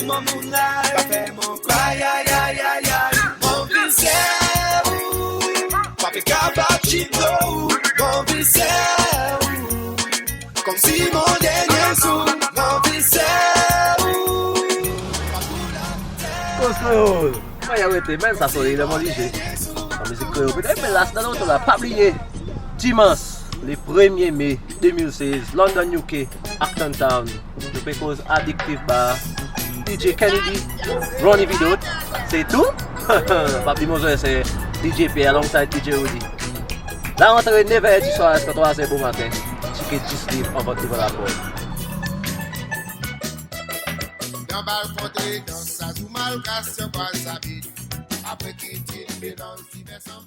mon moonlight. Pas fait mon cry, aïe, aïe, aïe, aïe. Mon viscère, papi cappuccino. Mon viscère, comme si mon dernier sou. Mon viscère. Contrôle. Moi, il arrêté, même ça sonne dans mon léger. La musique créole. Peut-être, mais là, c'est dans l'autre, là, pas oublier. Dimanche, le 1er mai 2016, London, UK, Acton Town. Je peux cause Addictive Bar. DJ Kennedy, Ronnie Vidot. C'est tout? Papi Moses, c'est DJ P alongside DJ Rudy. La rentrée 9h du soir jusqu'à 3h pour matin. Ticket juste libre en votre nouvel rapport. Dans balconné, dans sa joue mal casse, pas sa vie. Après qu'il tire, mélange, qui met son